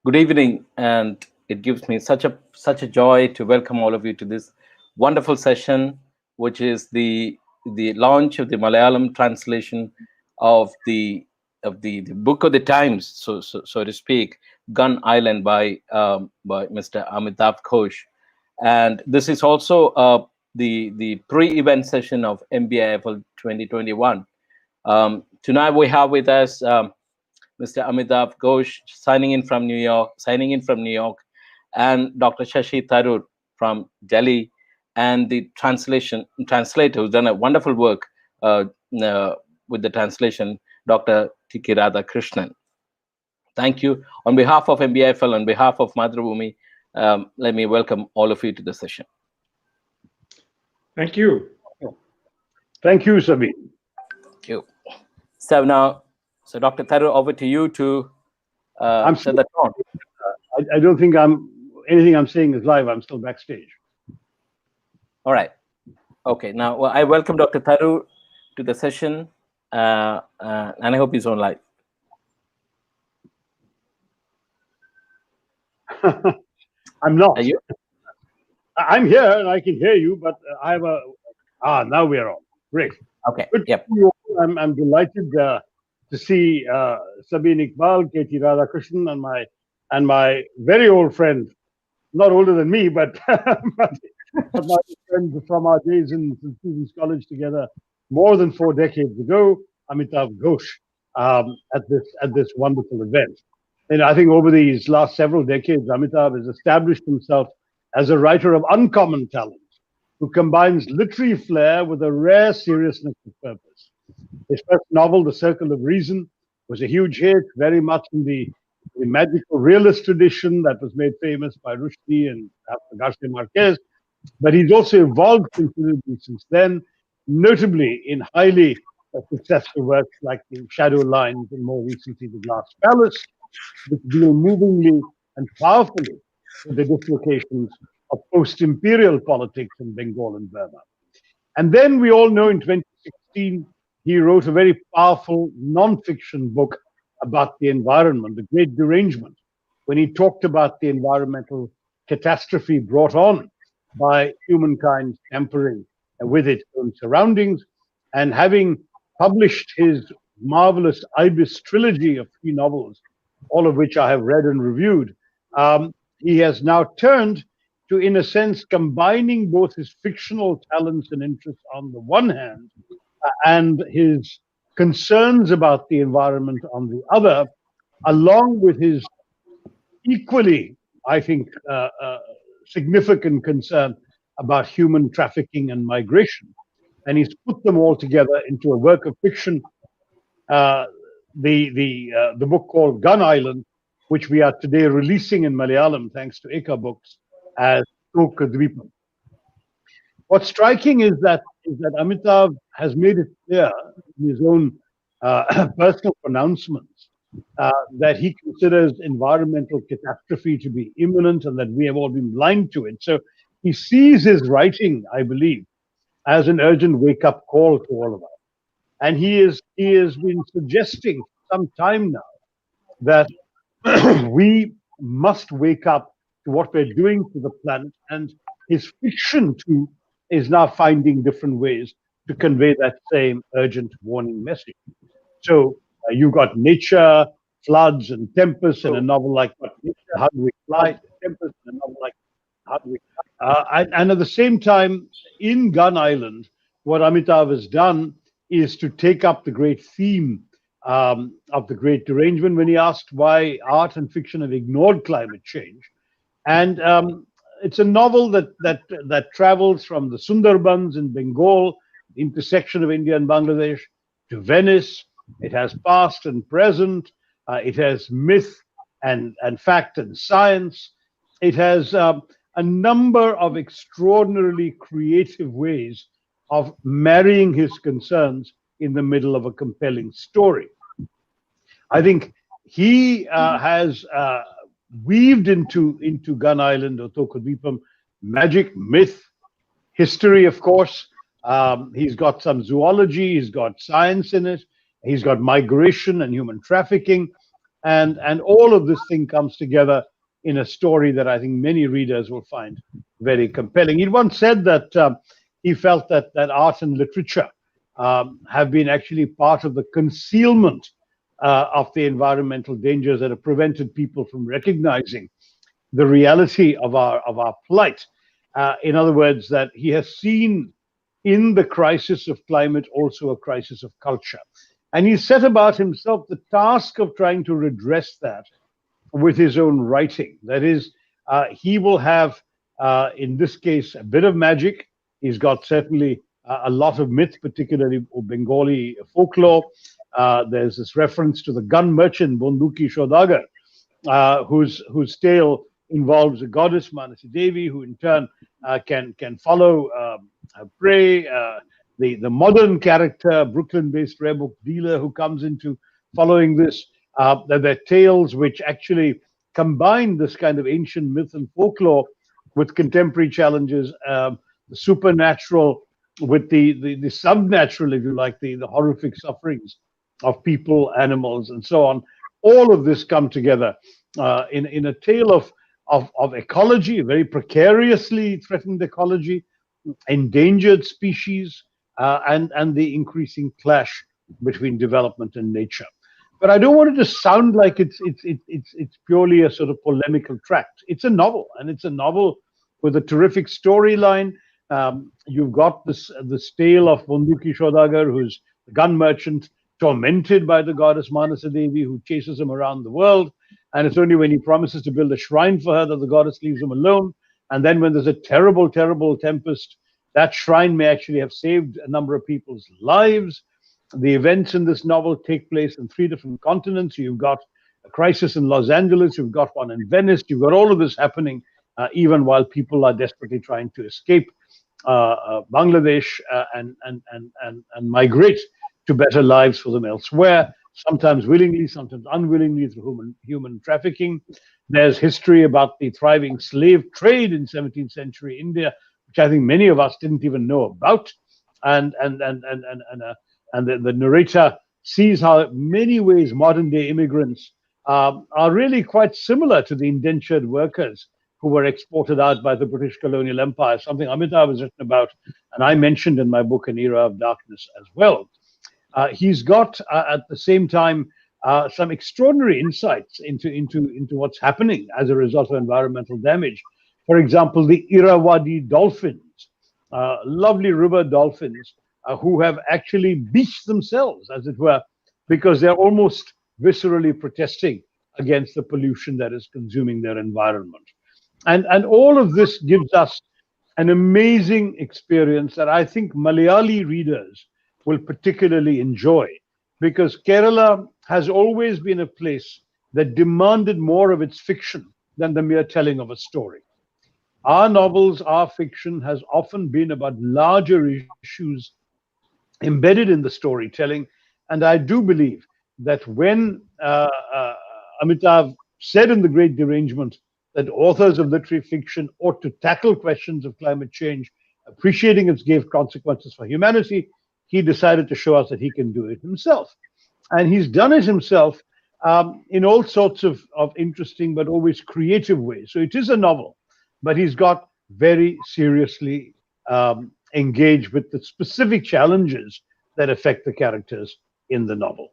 Good evening, and it gives me such a joy to welcome all of you to this wonderful session, which is the launch of the Malayalam translation of the book of the times, so to speak, Gun Island by Mr. Amitav Ghosh, and this is also the pre-event session of MBIFL 2021. Tonight we have with us. Mr. Amitav Ghosh signing in from New York, and Dr. Shashi Tharoor from Delhi, and the translator who's done a wonderful work uh, uh, with the translation, Dr. T.K. Krishnan. Thank you. On behalf of MBIFL, on behalf of Madhurabhumi, let me welcome all of you to the session. Thank you. Thank you, Sabine. Thank you. So Dr. Tharoor, over to you to set the tone. I don't think anything I'm saying is live. I'm still backstage. All right. Okay. Now, I welcome Dr. Tharoor to the session, and I hope he's on live. I'm not. Are you? I'm here and I can hear you, but I have now we're on. Great. Okay. Good. Yep. I'm delighted to see Sabine Iqbal, K.T. Radhakrishnan, and my very old friend, not older than me, but but my friend from our days in St. Stephen's College together more than 4 decades ago, Amitav Ghosh, at this wonderful event. And I think over these last several decades, Amitav has established himself as a writer of uncommon talent, who combines literary flair with a rare seriousness of purpose. His first novel, The Circle of Reason, was a huge hit, very much in the magical realist tradition that was made famous by Rushdie and Garcia Marquez. But he's also evolved considerably since then, notably in highly successful works like The Shadow Lines and more recently The Glass Palace, which deal movingly and powerfully with the dislocations of post-imperial politics in Bengal and Burma. And then we all know in 2016, he wrote a very powerful non-fiction book about the environment, The Great Derangement, when he talked about the environmental catastrophe brought on by humankind tampering with its own surroundings. And having published his marvelous Ibis trilogy of 3 novels, all of which I have read and reviewed, he has now turned to, in a sense, combining both his fictional talents and interests on the one hand, and his concerns about the environment on the other, along with his equally, I think, significant concern about human trafficking and migration. And he's put them all together into a work of fiction, the book called Gun Island, which we are today releasing in Malayalam, thanks to Eka Books, as Tokadvipam. What's striking is that Amitav has made it clear in his own personal pronouncements that he considers environmental catastrophe to be imminent and that we have all been blind to it. So he sees his writing, I believe, as an urgent wake-up call to all of us. And he has been suggesting for some time now that we must wake up to what we're doing to the planet, and his fiction too is now finding different ways to convey that same urgent warning message. So you've got nature, floods and tempests in a novel like How Do We Fly? Tempest in a novel like How Do We Fly? And at the same time, in Gun Island, what Amitav has done is to take up the great theme of the Great Derangement when he asked why art and fiction have ignored climate change. And it's a novel that travels from the Sundarbans in Bengal, the intersection of India and Bangladesh, to Venice. It has past and present. It has myth and fact and science. It has a number of extraordinarily creative ways of marrying his concerns in the middle of a compelling story. I think he has weaved into Gun Island or Tokadvipam magic, myth, history, of course. He's got some zoology, he's got science in it, he's got migration and human trafficking. and all of this thing comes together in a story that I think many readers will find very compelling. He once said that he felt that art and literature have been actually part of the concealment of the environmental dangers that have prevented people from recognizing the reality of our plight. In other words, that he has seen in the crisis of climate also a crisis of culture. And he set about himself the task of trying to redress that with his own writing. That is, he will have, in this case, a bit of magic. He's got certainly a lot of myth, particularly Bengali folklore. There's this reference to the gun merchant Bonduki Shodagar, whose tale involves a goddess Manasi Devi, who in turn can follow her prey. The modern character, Brooklyn-based rare book dealer, who comes into following this. They're tales which actually combine this kind of ancient myth and folklore with contemporary challenges, the supernatural with the subnatural, if you like, the horrific sufferings of people, animals, and so on. All of this come together in a tale of ecology, a very precariously threatened ecology, endangered species, and the increasing clash between development and nature. But I don't want it to sound like it's purely a sort of polemical tract. It's a novel, and it's a novel with a terrific storyline. You've got this tale of Bonduki Shodagar, who's the gun merchant, tormented by the goddess Manasa Devi, who chases him around the world. And it's only when he promises to build a shrine for her that the goddess leaves him alone. And then when there's a terrible, terrible tempest, that shrine may actually have saved a number of people's lives. The events in this novel take place in 3 different continents. You've got a crisis in Los Angeles, you've got one in Venice, you've got all of this happening even while people are desperately trying to escape Bangladesh and migrate to better lives for them elsewhere, sometimes willingly, sometimes unwillingly through human trafficking. There's history about the thriving slave trade in 17th century India, which I think many of us didn't even know about. And the narrator sees how, in many ways, modern day immigrants are really quite similar to the indentured workers who were exported out by the British colonial empire, something Amitav has written about, and I mentioned in my book, An Era of Darkness, as well. He's got, at the same time, some extraordinary insights into what's happening as a result of environmental damage. For example, the Irrawaddy dolphins, lovely river dolphins, who have actually beached themselves, as it were, because they're almost viscerally protesting against the pollution that is consuming their environment. And all of this gives us an amazing experience that I think Malayali readers will particularly enjoy, because Kerala has always been a place that demanded more of its fiction than the mere telling of a story. Our novels, our fiction has often been about larger issues embedded in the storytelling. And I do believe that when Amitav said in The Great Derangement that authors of literary fiction ought to tackle questions of climate change, appreciating its grave consequences for humanity, he decided to show us that he can do it himself. And he's done it himself in all sorts of interesting but always creative ways. So it is a novel, but he's got very seriously engaged with the specific challenges that affect the characters in the novel.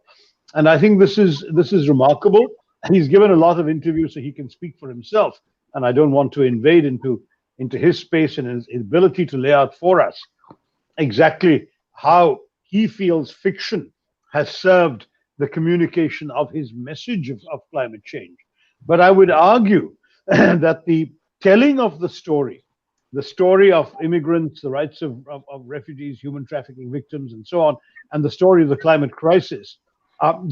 And I think this is remarkable. He's given a lot of interviews so he can speak for himself. And I don't want to invade into his space and his ability to lay out for us exactly how he feels fiction has served the communication of his message of climate change. But I would argue that the telling of the story of immigrants, the rights of refugees, human trafficking victims, and so on, and the story of the climate crisis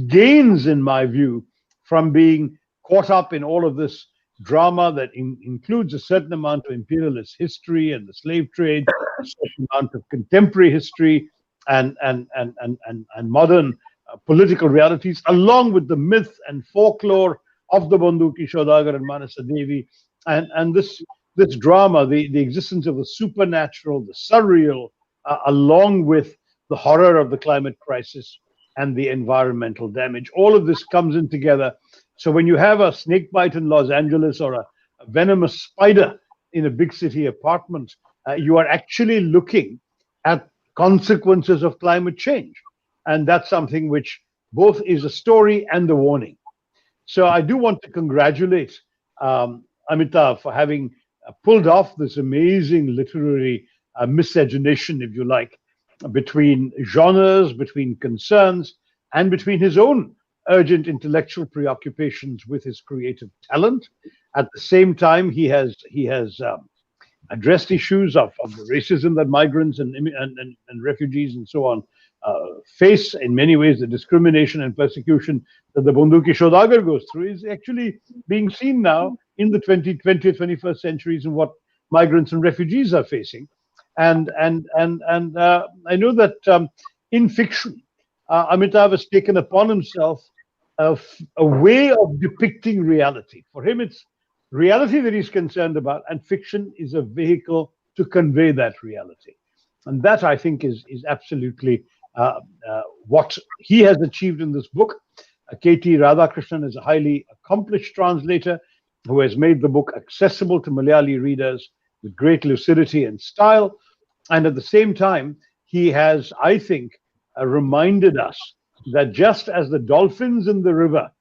gains, in my view, from being caught up in all of this drama that includes a certain amount of imperialist history and the slave trade, a certain amount of contemporary history and modern political realities, along with the myth and folklore of the Bonduki Shodagar and Manasa Devi, and this drama, the existence of the supernatural, the surreal, along with the horror of the climate crisis and the environmental damage. All of this comes in together So when you have a snake bite in Los Angeles or a venomous spider in a big city apartment, you are actually looking at consequences of climate change. And that's something which both is a story and a warning. So I do want to congratulate Amitav for having pulled off this amazing literary miscegenation, if you like, between genres, between concerns, and between his own urgent intellectual preoccupations with his creative talent. At the same time, he has addressed issues of the racism that migrants and refugees and so on face. In many ways, the discrimination and persecution that the Bunduki Shodagar goes through is actually being seen now in the 20th, 21st centuries and what migrants and refugees are facing. And I know that in fiction, Amitav has taken upon himself a way of depicting reality. For him, it's reality that he's concerned about, and fiction is a vehicle to convey that reality. And that, I think, is absolutely what he has achieved in this book. K.T. Radhakrishnan is a highly accomplished translator who has made the book accessible to Malayali readers with great lucidity and style. And at the same time, he has, I think, reminded us that just as the dolphins in the river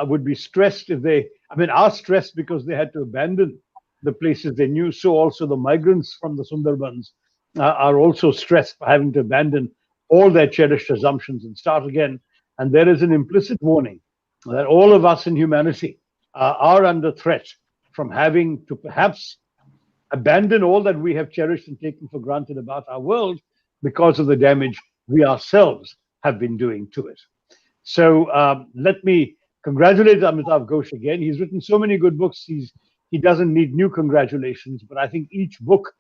would be stressed if they, are stressed because they had to abandon the places they knew, so also the migrants from the Sundarbans are also stressed by having to abandon all their cherished assumptions and start again. And there is an implicit warning that all of us in humanity are under threat from having to perhaps abandon all that we have cherished and taken for granted about our world because of the damage we ourselves have been doing to it. So let me congratulate Amitav Ghosh again. He's written so many good books. He doesn't need new congratulations, but I think each book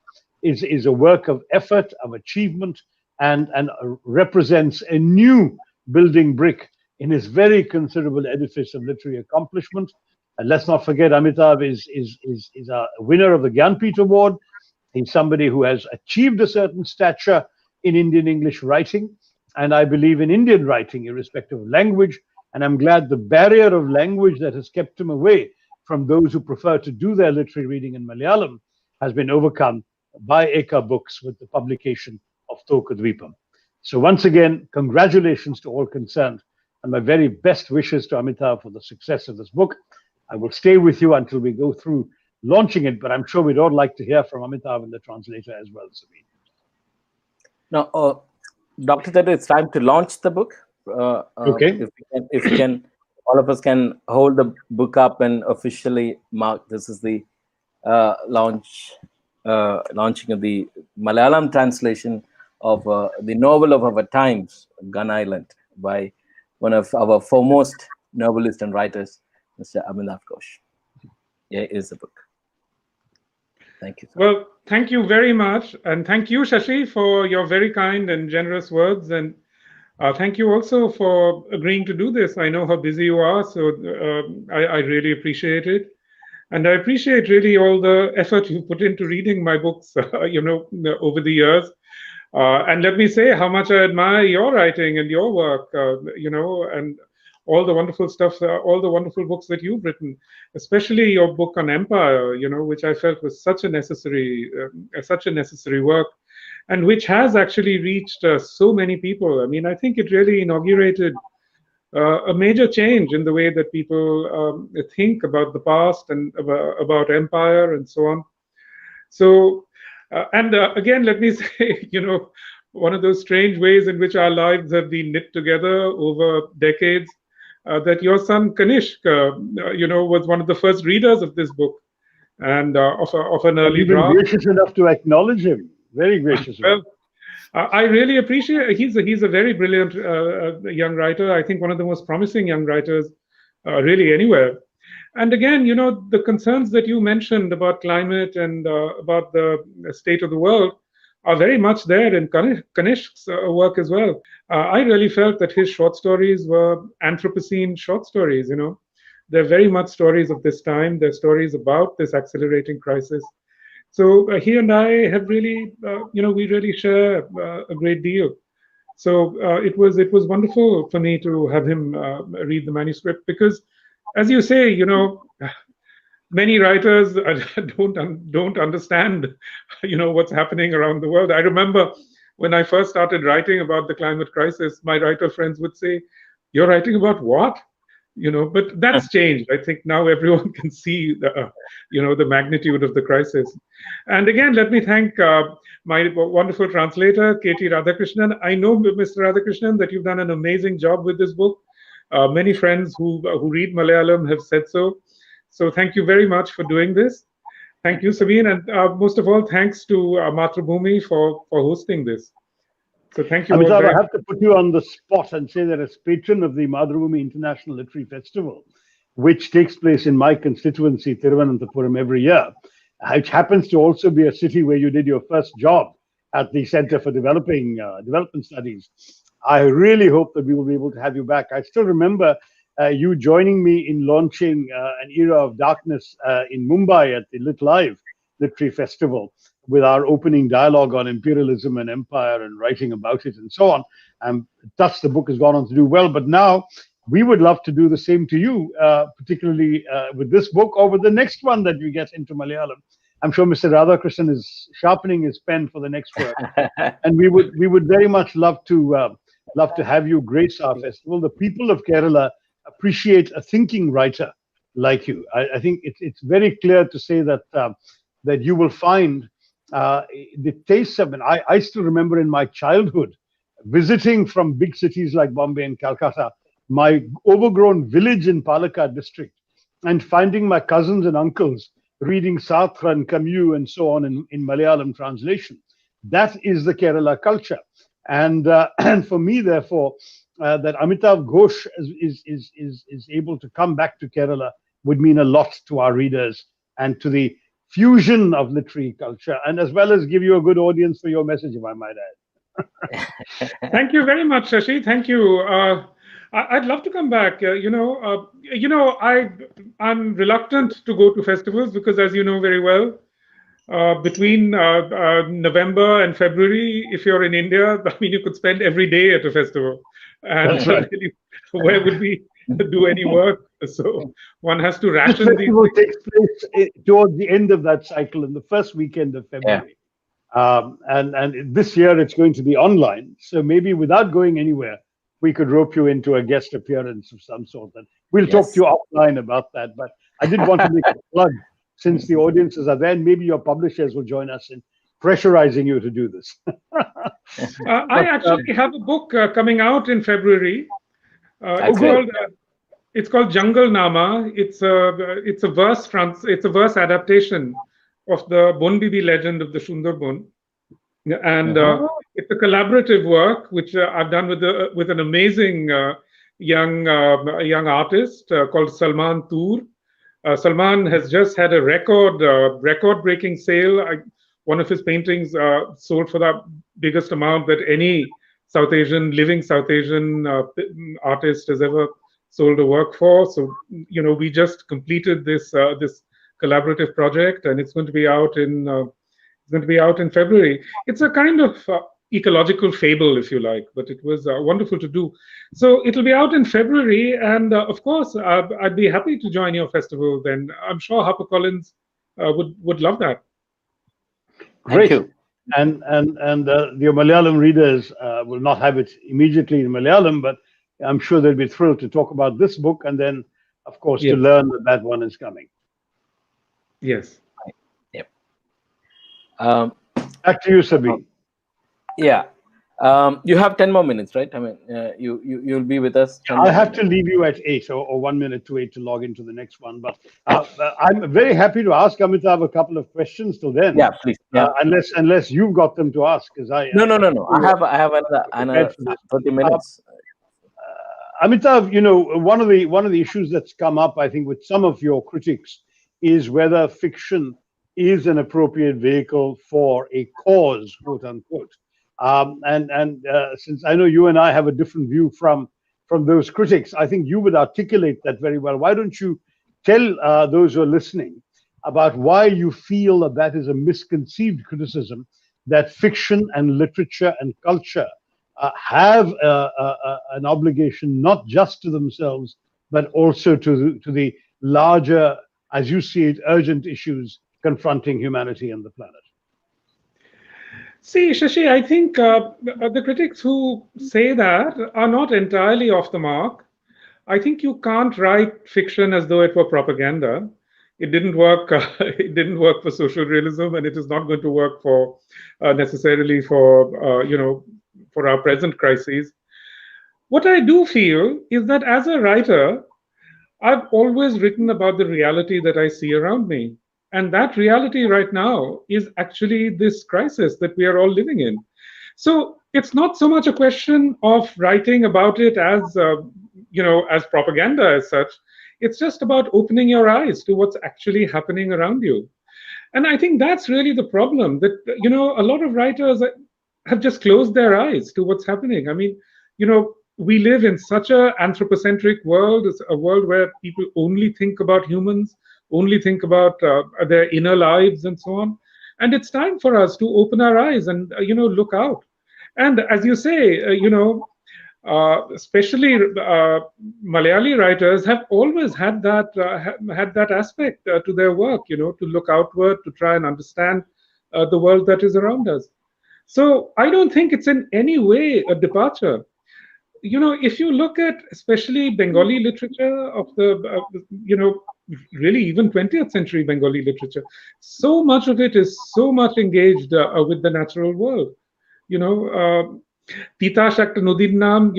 is a work of effort, of achievement, and represents a new building brick in his very considerable edifice of literary accomplishment. And let's not forget, Amitav is a winner of the Gyanpith Award. He's somebody who has achieved a certain stature in Indian English writing, and I believe in Indian writing, irrespective of language. And I'm glad the barrier of language that has kept him away from those who prefer to do their literary reading in Malayalam has been overcome by Eka Books with the publication of Tokadvipam. So once again, congratulations to all concerned, and my very best wishes to Amitav for the success of this book. I will stay with you until we go through launching it, but I'm sure we'd all like to hear from Amitav and the translator as well, Sabine. Now, Dr. Tharoor, it's time to launch the book. Okay. If we can, all of us can hold the book up and officially mark this is the launching of the Malayalam translation of the novel of our times, Gun Island, by one of our foremost novelists and writers, Mr. Amitav Ghosh. Here is the book. Thank you. Well, thank you very much. And thank you, Shashi, for your very kind and generous words. And thank you also for agreeing to do this. I know how busy you are, so I really appreciate it. And I appreciate really all the effort you put into reading my books, over the years. And let me say how much I admire your writing and your work, and all the wonderful stuff, all the wonderful books that you've written, especially your book on empire, which I felt was such a necessary work, and which has actually reached so many people. I mean, I think it really inaugurated a major change in the way that people think about the past and about empire and so on. So, again, let me say, one of those strange ways in which our lives have been knit together over decades, that your son Kanishk, was one of the first readers of this book, and of an early draft. Gracious enough to acknowledge him. Very gracious. Well, I really appreciate. He's a very brilliant young writer. I think one of the most promising young writers, really anywhere. And again, the concerns that you mentioned about climate and about the state of the world are very much there in Kanishk's work as well. I really felt that his short stories were Anthropocene short stories. They're very much stories of this time. They're stories about this accelerating crisis. So he and I have really, we really share a great deal. So it was wonderful for me to have him read the manuscript, because as you say, many writers don't understand, what's happening around the world. I remember when I first started writing about the climate crisis, my writer friends would say, "You're writing about what?" But that's changed. I think now everyone can see the magnitude of the crisis. And again, let me thank my wonderful translator, K.T. Radhakrishnan. I know, Mr. Radhakrishnan, that you've done an amazing job with this book. Many friends who read Malayalam have said so. So thank you very much for doing this. Thank you, Sabine, and most of all, thanks to Matrabhumi for hosting this. So thank you all Amitav, I very have to put you on the spot and say that as patron of the Madhurabhumi International Literary Festival, which takes place in my constituency, Thiruvananthapuram, every year, which happens to also be a city where you did your first job at the Center for Development Studies. I really hope that we will be able to have you back. I still remember you joining me in launching an era of darkness in Mumbai at the Lit Live Literary Festival with our opening dialogue on imperialism and empire and writing about it and so on. And thus the book has gone on to do well. But now we would love to do the same to you, particularly with this book or with the next one that we get into Malayalam. I'm sure Mr. Radhakrishnan is sharpening his pen for the next work. And we would very much love to have you grace our festival. The people of Kerala appreciate a thinking writer like you. I think it's very clear to say that that you will find the tastes of, and I still remember in my childhood visiting from big cities like Bombay and Calcutta, my overgrown village in Palakkad district, and finding my cousins and uncles reading Sartre and Camus and so on in Malayalam translation. That is the Kerala culture. And and for me, therefore, that Amitav Ghosh is able to come back to Kerala would mean a lot to our readers and to the fusion of literary culture, and as well as give you a good audience for your message, if I might add. Thank you very much, Shashi. Thank you. I'd love to come back. I'm reluctant to go to festivals because, as you know very well, between November and February, if you're in India, I mean, you could spend every day at a festival, and That's right. where would we do any work? So one has to ration This these festival things. takes place towards the end of that cycle in the first weekend of February. And this year it's going to be online. So maybe without going anywhere, we could rope you into a guest appearance of some sort. And we'll talk to you offline about that. But I did want to make a plug since the audiences are there, and maybe your publishers will join us in pressurizing you to do this. I actually have a book coming out in February. It's called Jungle Nama. It's a verse adaptation of the Bon Bibi legend of the Sundarbon, and it's a collaborative work which I've done with an amazing young artist called Salman Toor. Salman has just had a record-breaking sale. One of his paintings sold for the biggest amount that any living South Asian artist has ever sold a work for. So we just completed this collaborative project, and it's going to be out in February. It's a kind of ecological fable, if you like, but it was wonderful to do. So it'll be out in February, and of course, I'd be happy to join your festival. Then I'm sure HarperCollins would love that. Great. Thank you. And your Malayalam readers will not have it immediately in Malayalam, but I'm sure they'll be thrilled to talk about this book, and then, of course, to learn that one is coming. Yes. Yep. Back to you, Sabine. Yeah. You have 10 more minutes, right? I mean, you'll be with us. I have to leave you at 8 or 1 minute to 8 to log into the next one. But I'm very happy to ask Amitav a couple of questions till then. Yeah, please. Yeah. Unless you've got them to ask, because I no. I have another 30 minutes. Amitav, one of the issues that's come up, I think, with some of your critics is whether fiction is an appropriate vehicle for a cause, quote unquote. Since I know you and I have a different view from those critics, I think you would articulate that very well. Why don't you tell those who are listening about why you feel that is a misconceived criticism, that fiction and literature and culture have an obligation not just to themselves, but also to the larger, as you see it, urgent issues confronting humanity and the planet? See, Shashi, I think the critics who say that are not entirely off the mark. I think you can't write fiction as though it were propaganda. It didn't work. It didn't work for social realism, and it is not going to work for necessarily for for our present crises. What I do feel is that as a writer, I've always written about the reality that I see around me. And that reality right now is actually this crisis that we are all living in. So it's not so much a question of writing about it as, as propaganda as such. It's just about opening your eyes to what's actually happening around you. And I think that's really the problem that, a lot of writers have just closed their eyes to what's happening. I mean, we live in such an anthropocentric world. It's a world where people only think about humans, only think about their inner lives and so on. And it's time for us to open our eyes and, look out. And as you say, especially Malayali writers have always had that aspect to their work, to look outward, to try and understand the world that is around us. So I don't think it's in any way a departure. If you look at especially Bengali literature of the, really even 20th century Bengali literature, so much of it is so much engaged with the natural world. Titash Akhtar Nodin Nam,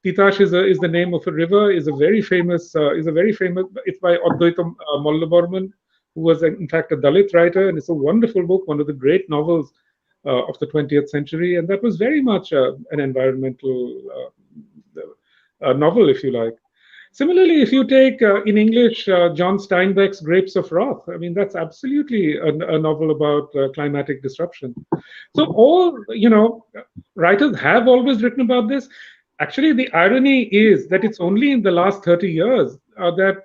Titash is the name of a river, is a very famous, it's by Advaita Mollabarman, who was in fact a Dalit writer, and it's a wonderful book, one of the great novels of the 20th century, and that was very much an environmental novel, if you like. Similarly, if you take in English John Steinbeck's Grapes of Wrath, I mean, that's absolutely a novel about climatic disruption. So all, writers have always written about this. Actually, the irony is that it's only in the last 30 years that,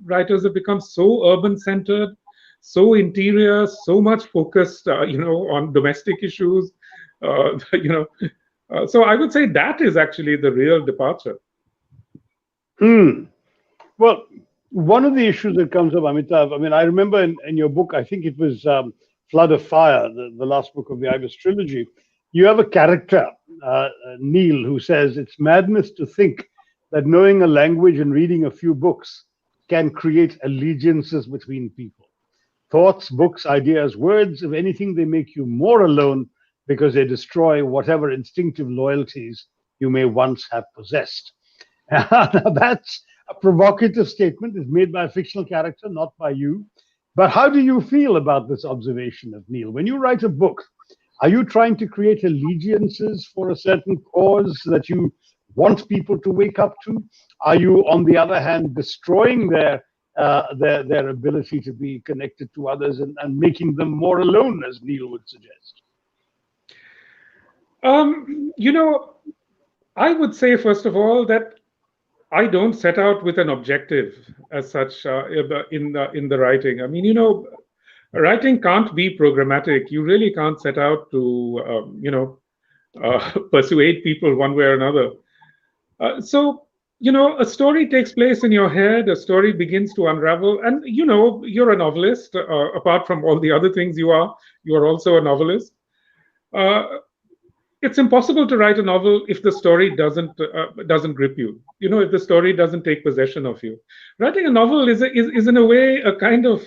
writers have become so urban-centered, so interior, so much focused, on domestic issues, so I would say that is actually the real departure. Well, one of the issues that comes up, Amitav, I mean, I remember in your book, I think it was Flood of Fire, the last book of the Ibis trilogy, you have a character, Neil, who says, it's madness to think that knowing a language and reading a few books can create allegiances between people. Thoughts, books, ideas, words, if anything, they make you more alone because they destroy whatever instinctive loyalties you may once have possessed. Now, that's a provocative statement. It's made by a fictional character, not by you. But how do you feel about this observation of Neil? When you write a book, are you trying to create allegiances for a certain cause that you want people to wake up to? Are you, on the other hand, destroying their ability to be connected to others and making them more alone, as Neil would suggest? I would say, first of all, that I don't set out with an objective as such in the writing. I mean, writing can't be programmatic. You really can't set out to, persuade people one way or another. So, a story takes place in your head, a story begins to unravel, and, you're a novelist. Apart from all the other things you are also a novelist. It's impossible to write a novel if the story doesn't grip you. If the story doesn't take possession of you. Writing a novel is in a way a kind of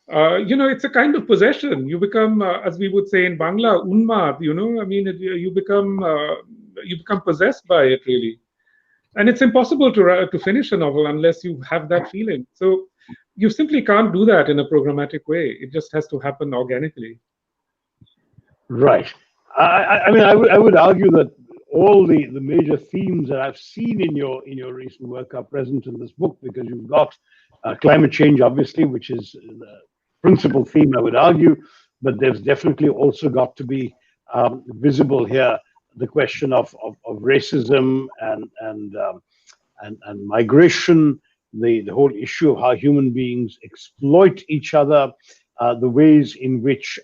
it's a kind of possession. You become, as we would say in Bangla, unmad. I mean, you become possessed by it, really. And it's impossible to finish a novel unless you have that feeling. So you simply can't do that in a programmatic way. It just has to happen organically. Right. I mean, I would argue that all the major themes that I've seen in your recent work are present in this book, because you've got climate change, obviously, which is the principal theme, I would argue, but there's definitely also got to be visible here the question of racism and migration, the whole issue of how human beings exploit each other, the ways in which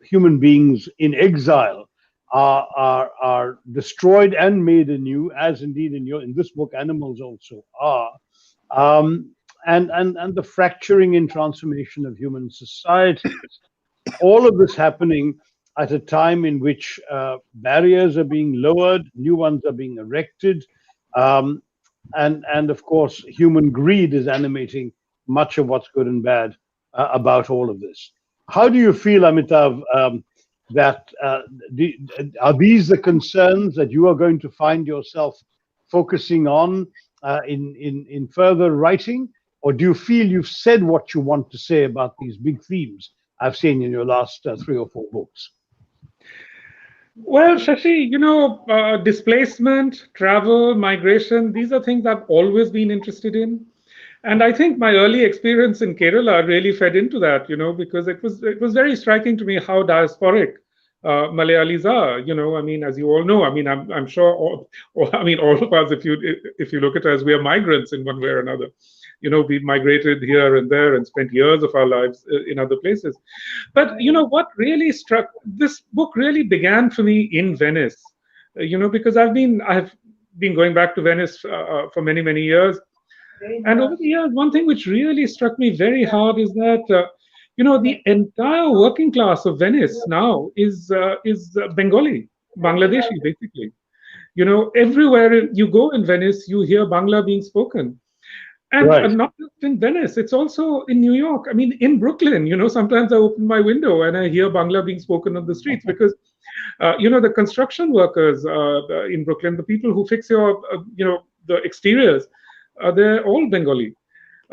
human beings in exile are destroyed and made anew, as indeed in this book, animals also are. Um, and the fracturing and transformation of human societies. All of this happening at a time in which barriers are being lowered, new ones are being erected, um, and of course, human greed is animating much of what's good and bad about all of this. How do you feel, Amitav, that do, are these the concerns that you are going to find yourself focusing on in further writing, or do you feel you've said what you want to say about these big themes I've seen in your last 3 or 4 books? Well, Shashi, displacement, travel, migration, these are things I've always been interested in. And I think my early experience in Kerala really fed into that, because it was very striking to me how diasporic Malayalis are. I mean, as you all know, I mean, I'm sure, all of us, if you look at us, we are migrants in one way or another. We've migrated here and there and spent years of our lives in other places. But what really struck, this book really began for me in Venice. Because I have been going back to Venice for many, many years. And over the years, one thing which really struck me very hard is that the entire working class of Venice now is Bengali, Bangladeshi, basically. Everywhere you go in Venice, you hear Bangla being spoken. And Right. not just in Venice, it's also in New York. I mean, in Brooklyn, sometimes I open my window and I hear Bangla being spoken on the streets because, the construction workers in Brooklyn, the people who fix your, the exteriors, they're all Bengali.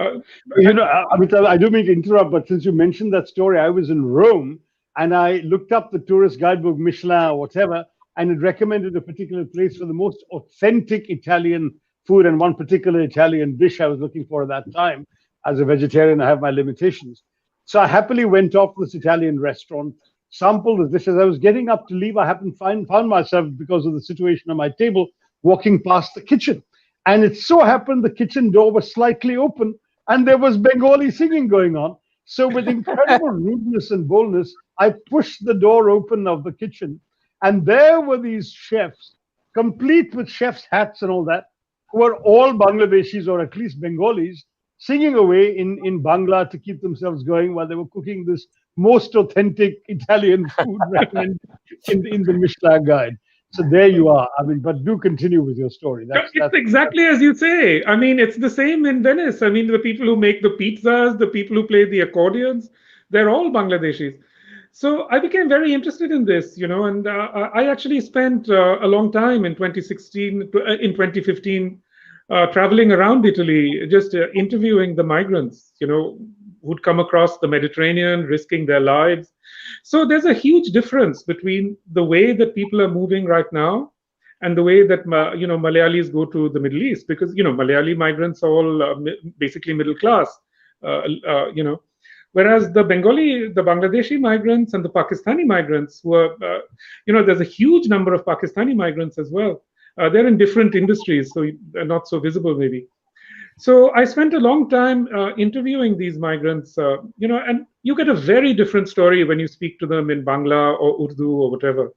Amitav, I do mean to interrupt, but since you mentioned that story, I was in Rome and I looked up the tourist guidebook, Michelin or whatever, and it recommended a particular place for the most authentic Italian food and one particular Italian dish I was looking for at that time. As a vegetarian, I have my limitations. So I happily went off to this Italian restaurant, sampled the dish. As I was getting up to leave, I found myself, because of the situation on my table, walking past the kitchen. And it so happened the kitchen door was slightly open and there was Bengali singing going on. So with incredible rudeness and boldness, I pushed the door open of the kitchen. And there were these chefs, complete with chef's hats and all that, who were all Bangladeshis or at least Bengalis, singing away in Bangla to keep themselves going while they were cooking this most authentic Italian food recommended in the Michelin guide. So there you are. I mean, but do continue with your story. It's exactly as you say. I mean, it's the same in Venice. I mean, the people who make the pizzas, the people who play the accordions, they're all Bangladeshis. So I became very interested in this, and I actually spent a long time in 2015, traveling around Italy, just interviewing the migrants, who'd come across the Mediterranean, risking their lives. So there's a huge difference between the way that people are moving right now and the way that Malayalis go to the Middle East, because Malayali migrants are all basically middle class, whereas the Bangladeshi migrants and the Pakistani migrants who are, there's a huge number of Pakistani migrants as well. They're in different industries, so they're not so visible maybe. So I spent a long time interviewing these migrants, and you get a very different story when you speak to them in Bangla or Urdu or whatever.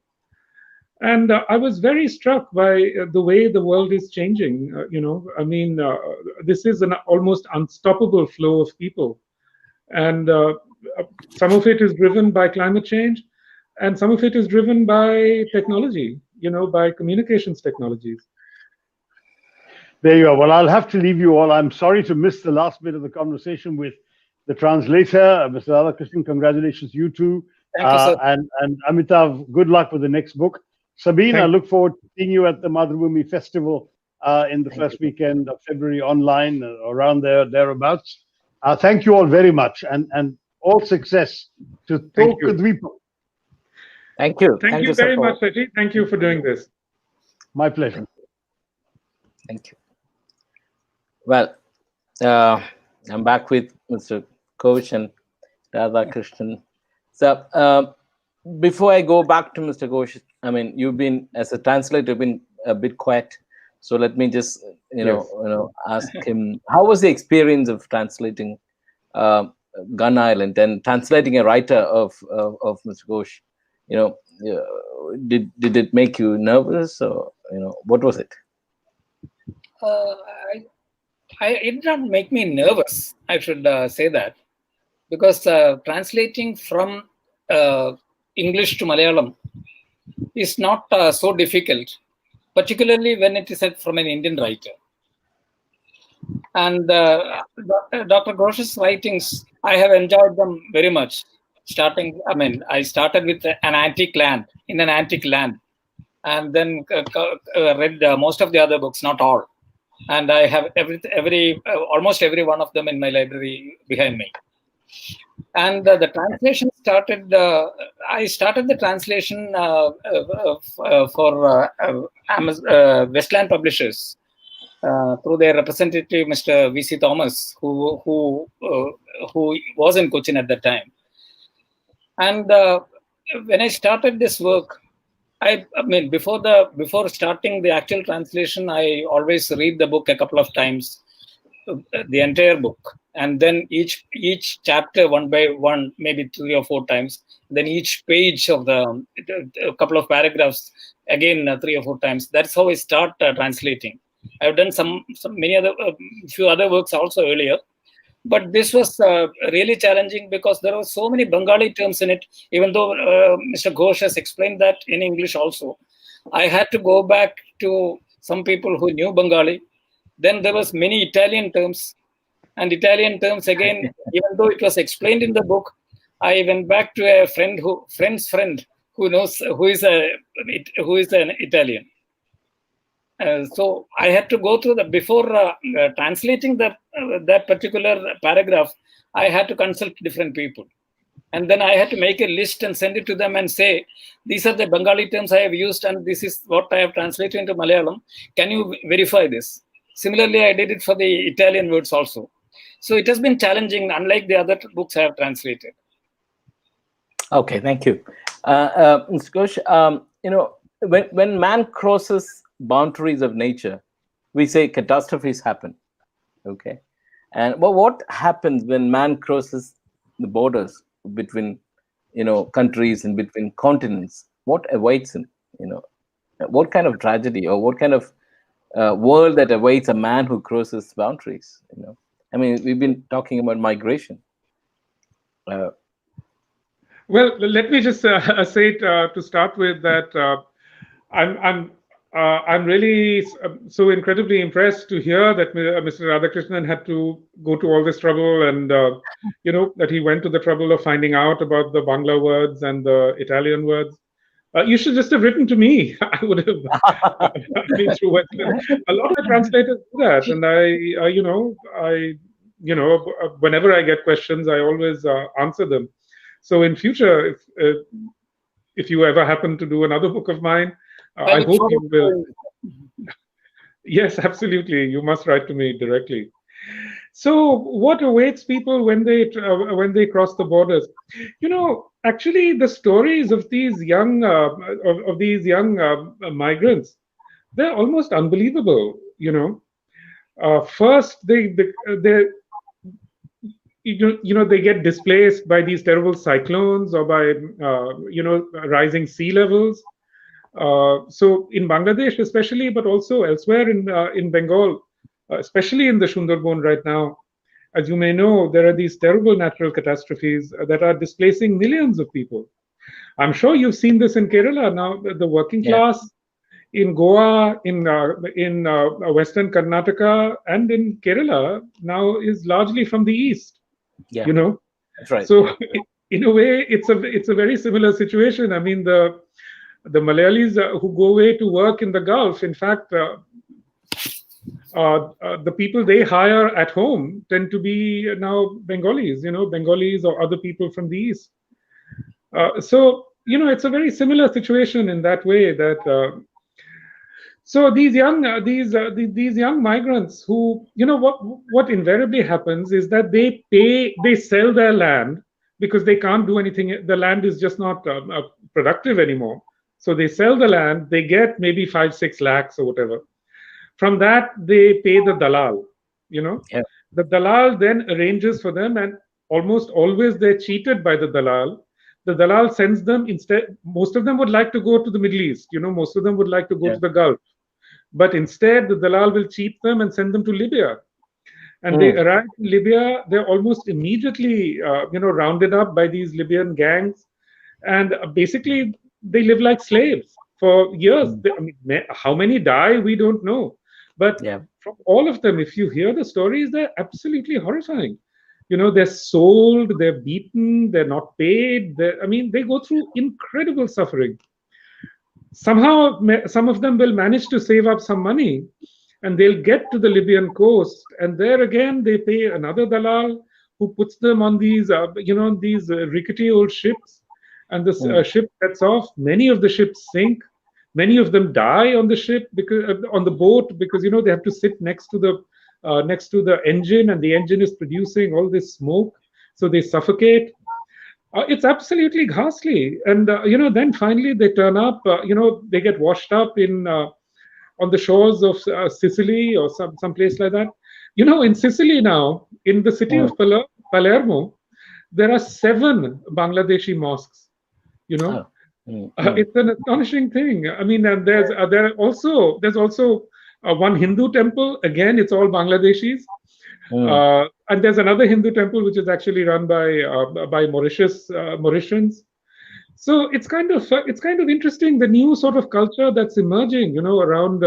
And I was very struck by the way the world is changing. I mean, this is an almost unstoppable flow of people. And some of it is driven by climate change, and some of it is driven by technology, by communications technologies. There you are. Well, I'll have to leave you all. I'm sorry to miss the last bit of the conversation with the translator, Mr. Radhakrishnan. Congratulations, you too. Thank you, sir. And Amitav, good luck with the next book. Sabine, I look forward to seeing you at the Madhubhumi Festival in the first weekend of February online, around thereabouts. Thank you all very much, and all success to Tokadvipa. Thank you. Thank you very much, Shashi. Thank you for doing this. My pleasure. Thank you. Well, I'm back with Mr. Ghosh and Radhakrishnan. So before I go back to Mr. Ghosh, I mean, you've been, as a translator, been a bit quiet. So let me just, ask him, how was the experience of translating Gun Island and translating a writer of Mr. Ghosh? did it make you nervous, or what was it? Uh, it did not make me nervous. I should say that, because translating from English to Malayalam is not so difficult, particularly when it is from an Indian writer. And Dr. Ghosh's writings, I have enjoyed them very much. I started with an antique land, in an antique land, and then read most of the other books, not all. And I have almost every one of them in my library behind me. And the translation started. I started the translation for Westland Publishers through their representative, Mr. V.C. Thomas, who was in Cochin at that time. And when I started this work, before starting the actual translation, I always read the book a couple of times, the entire book, and then each chapter one by one, maybe 3 or 4 times. Then each page of a couple of paragraphs again 3 or 4 times. That's how I start translating. I've done few other works also earlier, but this was really challenging because there were so many Bengali terms in it. Even though Mr. Ghosh has explained that in English also, I had to go back to some people who knew Bengali. Then there was many Italian terms, and Italian terms again, even though it was explained in the book, I went back to a friend's friend who is an Italian. So I had to go through before translating that particular paragraph. I had to consult different people, and then I had to make a list and send it to them and say, these are the Bengali terms I have used, and this is what I have translated into Malayalam. Can you verify this? Similarly, I did it for the Italian words also. So it has been challenging, unlike the other books I have translated. Okay, thank you, Mr. Ghosh. When man crosses boundaries of nature, we say catastrophes happen. Okay, and what happens when man crosses the borders between countries and between continents? What awaits him? What kind of tragedy, or what kind of world that awaits a man who crosses boundaries? We've been talking about migration. Well, let me just say it, to start with, that I'm really so incredibly impressed to hear that Mr. Radhakrishnan had to go to all this trouble, and that he went to the trouble of finding out about the Bangla words and the Italian words. You should just have written to me. I would have been through it. A lot of translators do that, and whenever I get questions, I always answer them. So in future, if you ever happen to do another book of mine, I hope you will. Yes, absolutely. You must write to me directly. So, what awaits people when they cross the borders? Actually, the stories of these young migrants, they're almost unbelievable. First, they get displaced by these terrible cyclones, or by rising sea levels. So in Bangladesh especially, but also elsewhere in Bengal, especially in the Sundarban right now, as you may know, there are these terrible natural catastrophes that are displacing millions of people. I'm sure you've seen this in Kerala now. The working class in Goa, in Western Karnataka, and in Kerala now is largely from the east. Yeah, that's right. So in a way, it's a very similar situation. I mean, the Malayalis who go away to work in the Gulf, in fact, the people they hire at home tend to be now Bengalis, Bengalis or other people from the East. So, it's a very similar situation in that way, that so these young migrants who, what invariably happens is that they sell their land because they can't do anything. The land is just not productive anymore. So they sell the land, they get maybe 5-6 lakhs or whatever. From that, they pay the dalal, The dalal then arranges for them, and almost always they're cheated by the dalal, the dalal sends them instead. Most of them would like to go to the Middle East. Most of them would like to go to the Gulf. But instead, the dalal will cheat them and send them to Libya. And they arrive in Libya. They're almost immediately, rounded up by these Libyan gangs. And basically, they live like slaves for years. How many die, we don't know. But from all of them, if you hear the stories, they're absolutely horrifying. They're sold, they're beaten, they're not paid. They go through incredible suffering. Somehow, some of them will manage to save up some money, and they'll get to the Libyan coast. And there again, they pay another dalal who puts them on these, these rickety old ships. And the ship sets off. Many of the ships sink. Many of them die on the ship, because on the boat, because they have to sit next to the engine, and the engine is producing all this smoke, so they suffocate. It's absolutely ghastly. And then finally they turn up. They get washed up on the shores of Sicily or some place like that. In Sicily now, in the city of Palermo, there are 7 Bangladeshi mosques. It's an astonishing thing. And there's also one Hindu temple. Again, it's all Bangladeshis. And there's another Hindu temple which is actually run by Mauritians. So it's kind of interesting, the new sort of culture that's emerging, around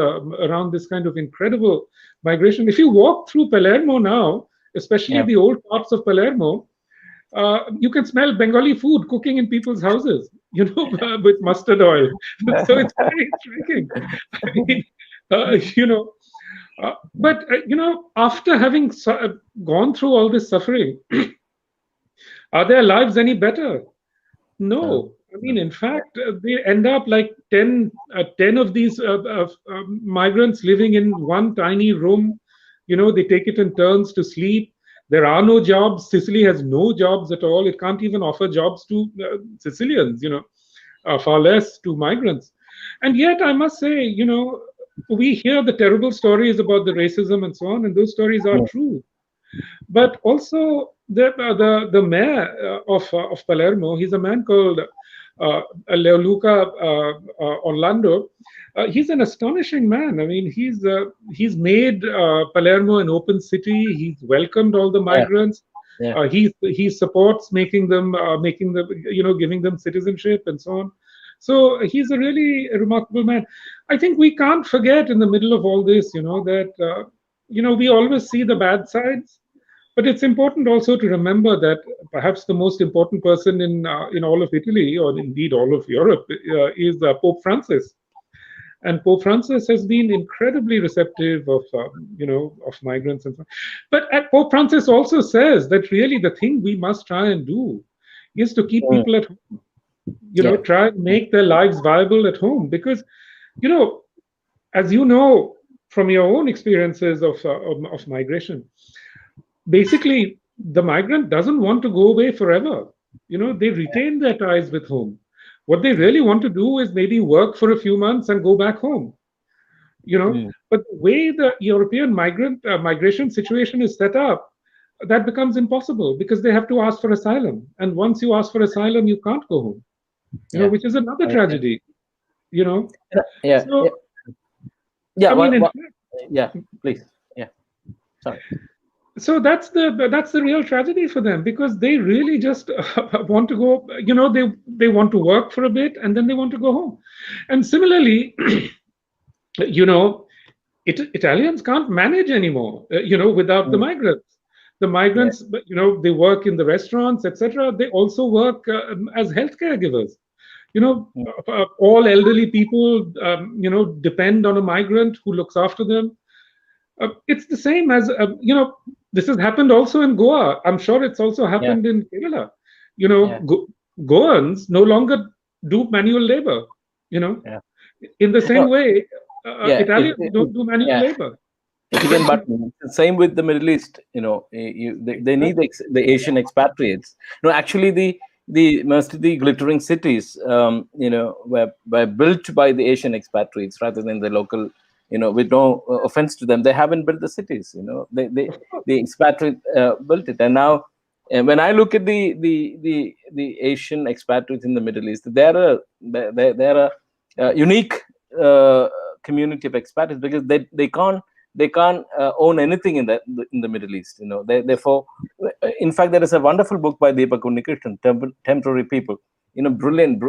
this kind of incredible migration. If you walk through Palermo now, especially the old parts of Palermo, you can smell Bengali food cooking in people's houses, with mustard oil. So it's very intriguing. But after having gone through all this suffering, are their lives any better? No. In fact, they end up like 10 of these migrants living in one tiny room. They take it in turns to sleep. There are no jobs. Sicily has no jobs at all. It can't even offer jobs to Sicilians, far less to migrants. And yet, I must say, we hear the terrible stories about the racism and so on, and those stories are true. But also, the mayor of Palermo, he's a man called Leoluca Orlando. He's an astonishing man. He's made Palermo an open city. He's welcomed all the migrants. He supports making them, giving them citizenship and so on. So he's a really remarkable man. I think we can't forget in the middle of all this, that we always see the bad sides. But it's important also to remember that perhaps the most important person in all of Italy, or indeed all of Europe, is Pope Francis. And Pope Francis has been incredibly receptive of migrants and so on. But Pope Francis also says that really the thing we must try and do is to keep people at home. Try and make their lives viable at home, because as you know from your own experiences of migration, basically the migrant doesn't want to go away forever. They retain their ties with home. What they really want to do is maybe work for a few months and go back home. But the way the European migration situation is set up, that becomes impossible, because they have to ask for asylum, and once you ask for asylum, you can't go home. Which is another tragedy. Please. Sorry. So that's the real tragedy for them, because they really just want to go. They want to work for a bit, and then they want to go home. And similarly, Italians can't manage anymore. Without the migrants. The migrants, they work in the restaurants, etc. They also work as healthcare givers. All elderly people, depend on a migrant who looks after them. It's the same as, this has happened also in Goa. I'm sure it's also happened in Kerala. Goans no longer do manual labor, in the same way, Italians don't do manual labor. Same with the Middle East. They need the Asian expatriates. Actually, most of the glittering cities, were built by the Asian expatriates rather than the local. With no offense to them, they haven't built the cities. The expatriate built it, and now And when I look at the Asian expatriates in the Middle East, they're a unique uh, community of expatriates, because they can't own anything in the Middle East. Therefore, in fact, there is a wonderful book by Deepak Unnikrishnan, Temporary People. Brilliant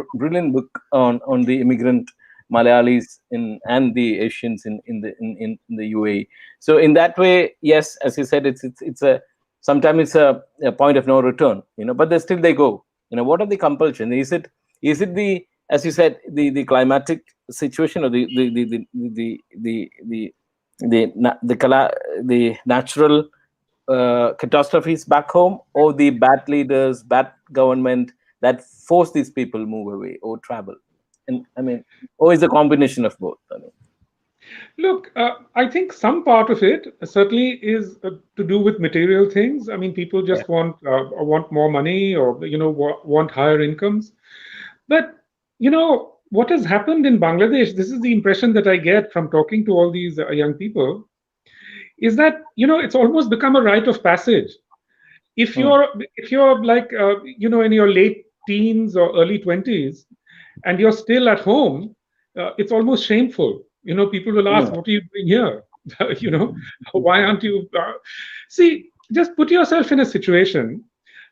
book on the immigrant Malayalis and the Asians in the UAE. So in that way, yes, as you said, it's a sometimes it's a point of no return, but they go. What are the compulsion? Is it the, as you said, the climatic situation, or the natural catastrophes back home, or the bad leaders, bad government that force these people move away or travel? And I mean, or is a combination of both? I mean, Look, I think some part of it certainly is to do with material things. I mean, people yeah. just want more money, or want higher incomes. But what has happened in Bangladesh, this is the impression that I get from talking to all these young people, is that it's almost become a rite of passage. If Hmm. you're like in your late teens or early 20s, and you're still at home, it's almost shameful. People will ask, Hmm. "What are you doing here?" Why aren't you? See, just put yourself in a situation,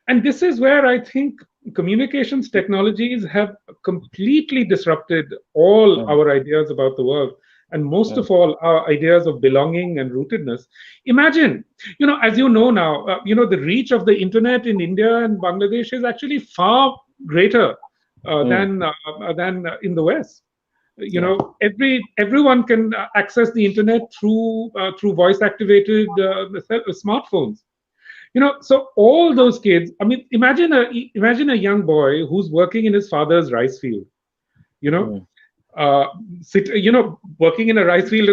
and this is where I think communications technologies have completely disrupted all Hmm. our ideas about the world, and most Hmm. of all, our ideas of belonging and rootedness. Imagine, as you know now, the reach of the internet in India and Bangladesh is actually far greater Hmm. than in the West. Yeah. Everyone can access the internet through voice activated smartphones. So all those kids, I mean, imagine a young boy who's working in his father's rice field. you know Hmm. uh, Working in a rice field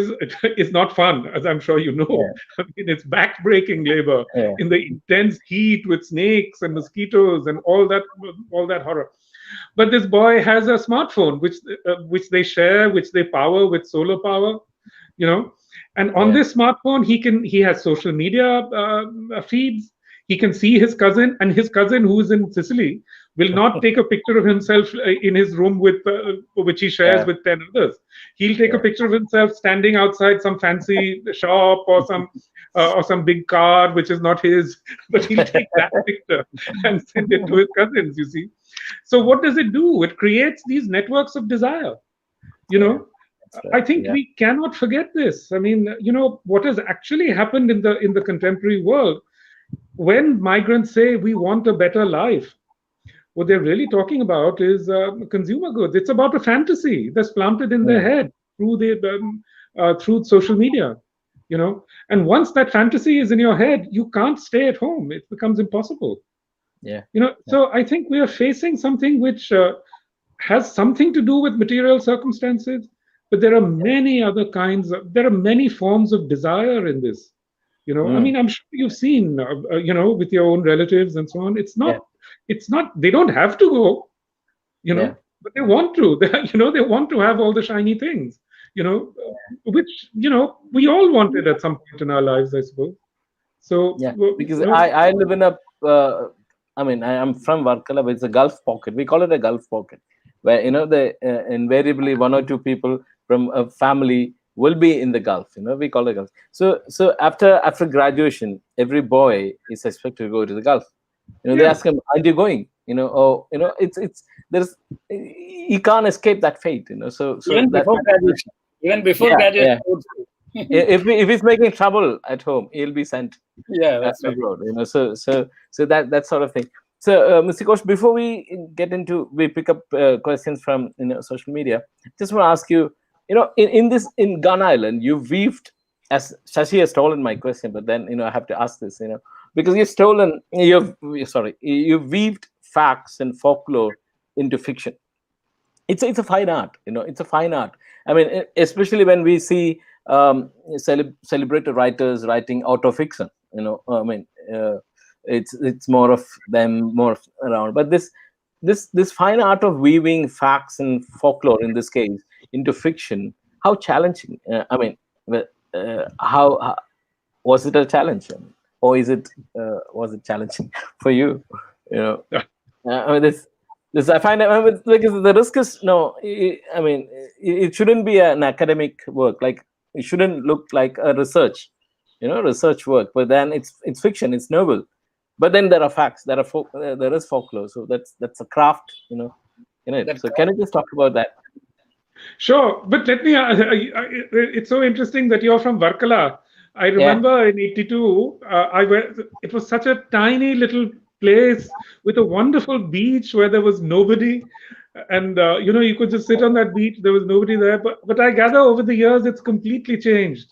is not fun, as I'm sure you know. Yeah. I mean, it's back-breaking labor Yeah. in the intense heat with snakes and mosquitoes and all that horror. But this boy has a smartphone which they share, which they power with solar power. you know and on Yeah. this smartphone, he has social media feeds. He can see his cousin, and his cousin, who is in Sicily, will not take a picture of himself in his room which he shares Yeah. with 10 others. He'll take a Yeah. picture of himself standing outside some fancy shop, or some big car which is not his, but he'll take that picture and send it to his cousins, you see. So what does it do? It creates these networks of desire. you Yeah. know That's right. I think Yeah. we cannot forget this. I mean, what has actually happened in the contemporary world, when migrants say we want a better life, what they're really talking about is consumer goods. It's about a fantasy that's planted in their Hmm. head through social media. And once that fantasy is in your head, you can't stay at home. It becomes impossible. Yeah. Yeah. So I think we are facing something which has something to do with material circumstances, but there are many forms of desire in this. I Hmm. mean, I'm sure you've seen, with your own relatives and so on. Yeah. It's not, they don't have to go, Yeah. but they want to. They want to have all the shiny things, which, we all wanted at some point in our lives, I suppose. So, Yeah, because I live in a I mean, I'm from Varkala, but it's a Gulf pocket. We call it a Gulf pocket, where the invariably one or two people from a family will be in the Gulf. We call it Gulf. So after graduation, every boy is expected to go to the Gulf. They yeah. ask him, "Are you going?" Or it's there's he can't escape that fate. So Even before graduation. Even before yeah, graduation. yeah. If he's making trouble at home, he'll be sent Yeah, that's right. abroad. So that sort of thing. So Mr. Ghosh, before we pick up questions from social media, just want to ask you, in Gun Island, you weaved, as Shashi has stolen my question, but then I have to ask this, because you've weaved facts and folklore into fiction. It's a fine art. It's a fine art. I mean, especially when we see celebrated writers writing out of fiction. I mean, it's more of them, more around. But this fine art of weaving facts and folklore, in this case, into fiction, how challenging? I mean, how was it a challenge? or is it was it challenging for you? I mean, this I find, I mean, because the risk is I mean, it shouldn't be an academic work. Like, it shouldn't look like a research work. But then it's fiction, it's novel. But then there are facts, there is folklore. So that's a craft, in it. So can you just talk about that? Sure, but let me. It's so interesting that you're from Varkala. I remember in '82, it was such a tiny little place with a wonderful beach where there was nobody, and you could just sit on that beach. There was nobody there, but I gather over the years it's completely changed.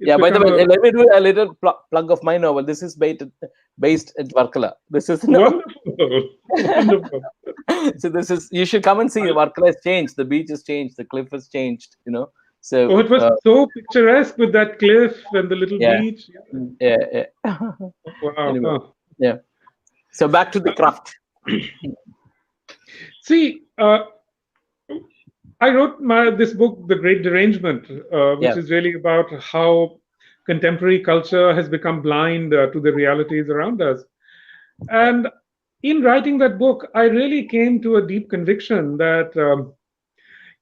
By the way, let me do a little plug of my novel. This is based at Varkala. This is wonderful. Wonderful. So you should come and see. Varkala has changed. The beach has changed. The cliff has changed. So it was so picturesque with that cliff and the little beach. Yeah. Wow. Anyway, yeah. So back to the craft. See, I wrote this book, The Great Derangement, which is really about how contemporary culture has become blind to the realities around us. And in writing that book, I really came to a deep conviction that,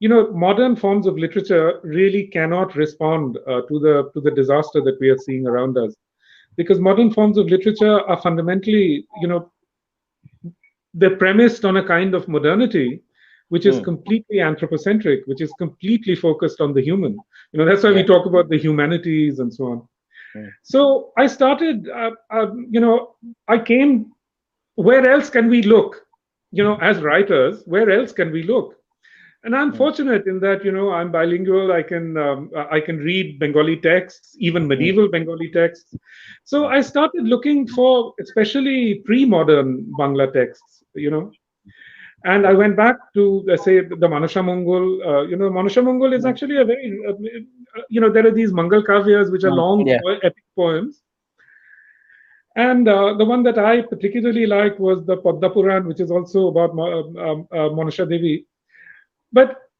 modern forms of literature really cannot respond to the disaster that we are seeing around us. Because modern forms of literature are fundamentally, they're premised on a kind of modernity which is completely anthropocentric, which is completely focused on the human. That's why we talk about the humanities and so on. So I started, I came, where else can we look? As writers, where else can we look? And I'm fortunate in that, I'm bilingual. I can read Bengali texts, even medieval Bengali texts. So I started looking for especially pre-modern Bangla texts, And I went back to, say, the Manasha Mongol. Manasha Mongol is actually a very, there are these Mangal Kavyas, which are long, epic poems. And the one that I particularly liked was the Padma Puran, which is also about Manasha Devi. But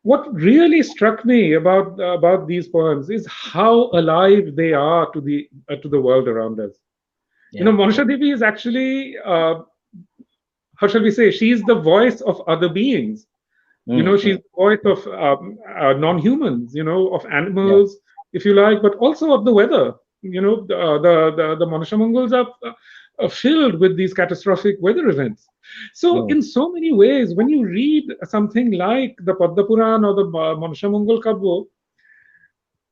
what really struck me about these poems is how alive they are to the world around us. Manasha Devi is actually, how shall we say, she's the voice of other beings. She's the voice of non-humans, of animals, if you like, but also of the weather. The Manasha Mongols are filled with these catastrophic weather events. So in so many ways, when you read something like the Padma Puran or the Manasha Mongol Kabbo,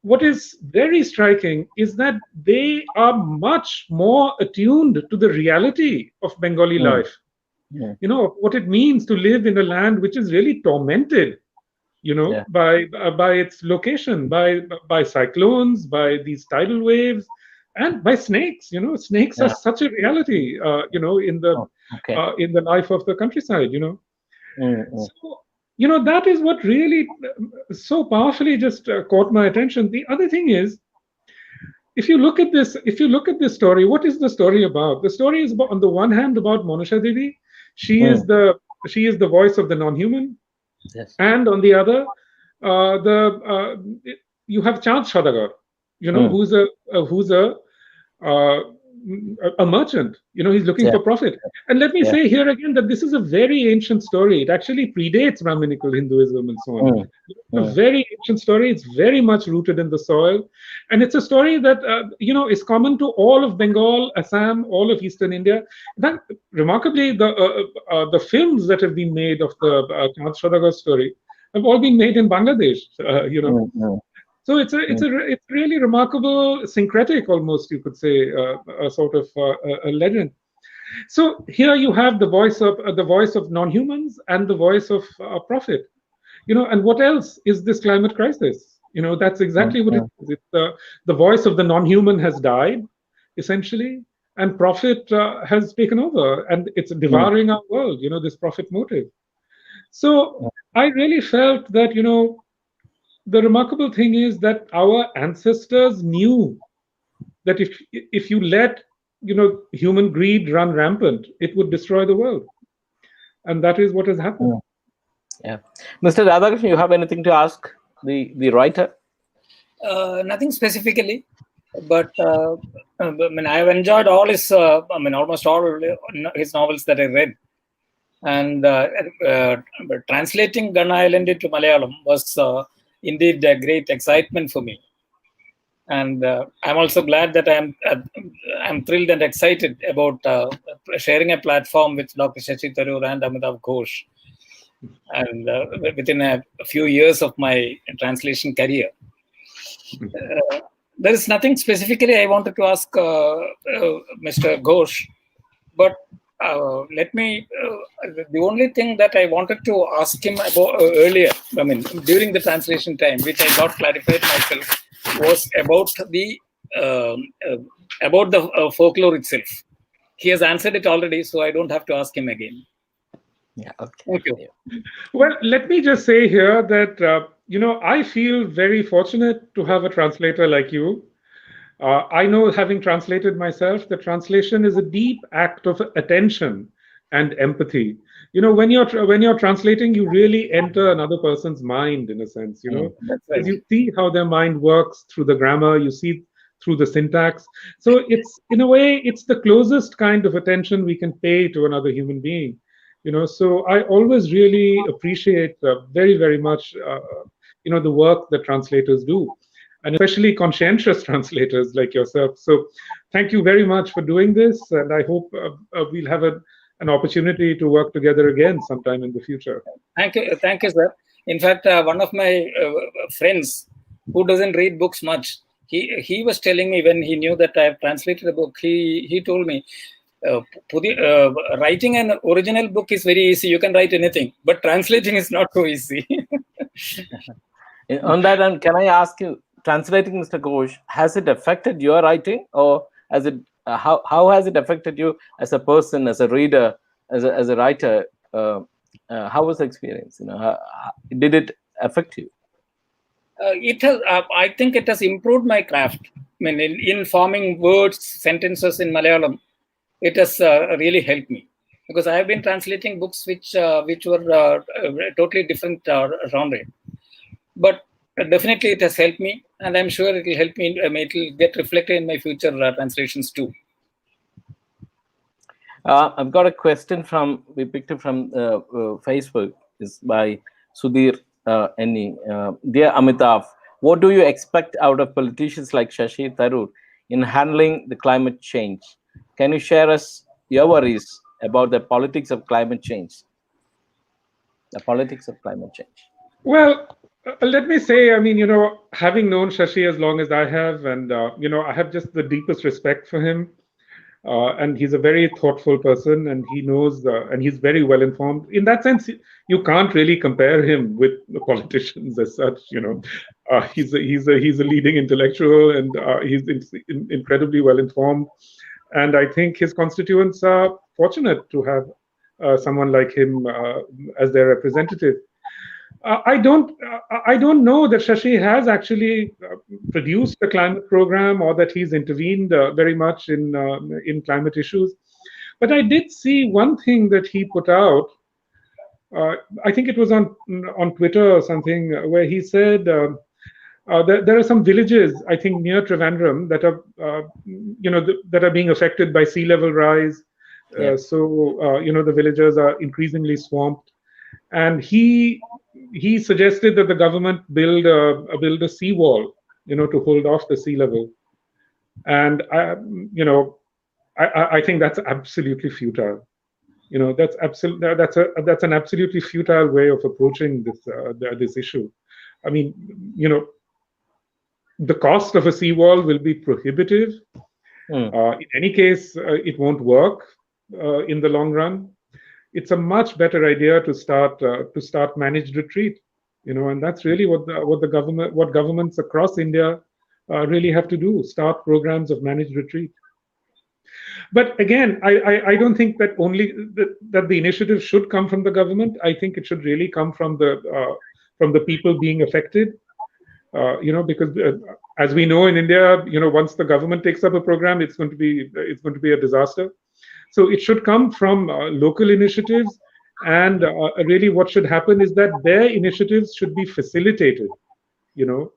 what is very striking is that they are much more attuned to the reality of Bengali life. What it means to live in a land which is really tormented, by its location, by cyclones, by these tidal waves, and by snakes. Snakes are such a reality, in the life of the countryside. So, that is what really so powerfully just caught my attention. The other thing is, if you look at this story, what is the story about? The story is about, on the one hand, about Manasha Devi. She is the voice of the non-human, and on the other, you have Chand Saudagar, who's a merchant. He's looking for profit. And let me say here again that this is a very ancient story. It actually predates Brahminical Hinduism and so on. It's a very ancient story. It's very much rooted in the soil, and it's a story that is common to all of Bengal, Assam, all of Eastern India. That remarkably, the films that have been made of the Chand Saudagar story have all been made in Bangladesh. So it's really remarkable, syncretic almost, you could say, a sort of a legend. So here you have the voice of non-humans and the voice of profit. And what else is this climate crisis? That's exactly what it is. It's the voice of the non-human has died, essentially, and profit has taken over, and it's devouring our world. This profit motive. So I really felt that the remarkable thing is that our ancestors knew that if you let human greed run rampant, it would destroy the world, and that is what has happened. Mr. Radhakrishnan, you have anything to ask the writer? Nothing specifically. But I mean, I have enjoyed all his, almost all his novels that I read. And translating Gun Island into Malayalam was indeed a great excitement for me. And I'm also glad that I'm thrilled and excited about sharing a platform with Dr. Shashi Tharoor and Amitav Ghosh. And within a few years of my translation career. There is nothing specifically I wanted to ask Mr. Ghosh, but let me. The only thing that I wanted to ask him about earlier, during the translation time, which I got clarified myself, was about the folklore itself. He has answered it already, so I don't have to ask him again. Yeah. Okay. Thank you. Well, let me just say here that, I feel very fortunate to have a translator like you. I know, having translated myself, that translation is a deep act of attention and empathy. When you're translating, you really enter another person's mind, in a sense, That's right. because you see how their mind works through the grammar, you see through the syntax. So it's, in a way, it's the closest kind of attention we can pay to another human being. So I always really appreciate very, very much, the work that translators do, and especially conscientious translators like yourself. So thank you very much for doing this, and I hope we'll have an opportunity to work together again sometime in the future. Thank you, sir. In fact, one of my friends who doesn't read books much, he was telling me when he knew that I have translated a book, he told me, writing an original book is very easy. You can write anything, but translating is not so easy. On that, and can I ask you, translating, Mr. Ghosh, has it affected your writing, or has it? How has it affected you as a person, as a reader, as a writer? How was the experience? Did it affect you? It has. I think it has improved my craft. In forming words, sentences in Malayalam, it has really helped me, because I have been translating books which were totally different genre. But definitely it has helped me, and I'm sure it will help me. It will get reflected in my future translations too. I've got a question we picked it from Facebook. It's by Sudhir N. Dear Amitav, what do you expect out of politicians like Shashi Tharoor in handling the climate change? Can you share us your worries about the politics of climate change? The politics of climate change. Well, let me say, having known Shashi as long as I have, and, I have just the deepest respect for him. And he's a very thoughtful person, and he knows, and he's very well informed. In that sense, you can't really compare him with the politicians as such. He's a leading intellectual, and he's incredibly well informed. And I think his constituents are fortunate to have someone like him as their representative. I don't know that Shashi has actually produced a climate program, or that he's intervened very much in climate issues. But I did see one thing that he put out. I think it was on Twitter or something, where he said there are some villages, I think near Trivandrum, that are that are being affected by sea level rise. Yeah. So the villagers are increasingly swamped, and he suggested that the government build a seawall, to hold off the sea level. And I think that's absolutely futile. That's an absolutely futile way of approaching this issue. I mean, the cost of a seawall will be prohibitive. In any case, it won't work in the long run. It's a much better idea to start managed retreat, and that's really what governments across India really have to do: start programs of managed retreat. But again, I don't think that that the initiative should come from the government. I think it should really come from the people being affected. Because as we know in India, once the government takes up a program, it's going to be a disaster. So it should come from local initiatives, and really what should happen is that their initiatives should be facilitated,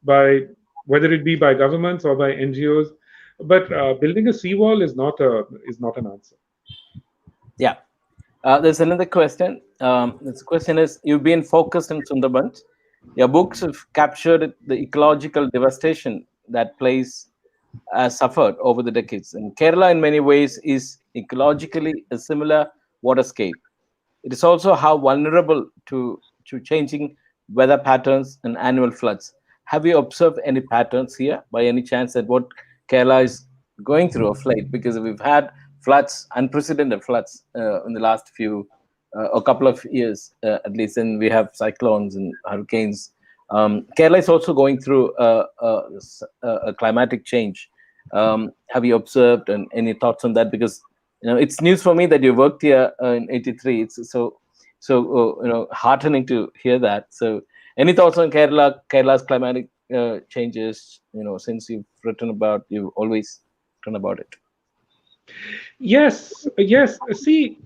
by whether it be by governments or by NGOs. But building a seawall is not an answer. Yeah. There's another question. This question is: you've been focused on Sundarbans. Your books have captured the ecological devastation that place has suffered over the decades. And Kerala, in many ways, is ecologically a similar waterscape. It is also how vulnerable to changing weather patterns and annual floods. Have you observed any patterns here by any chance that what Kerala is going through of late? Because we've had floods, unprecedented floods in the last a couple of years at least, and we have cyclones and hurricanes. Kerala is also going through a climatic change. Have you observed and any thoughts on that? Because it's news for me that you worked here in '83. It's so heartening to hear that. So, any thoughts on Kerala's climatic changes? Since you've always written about it. Yes, yes. See,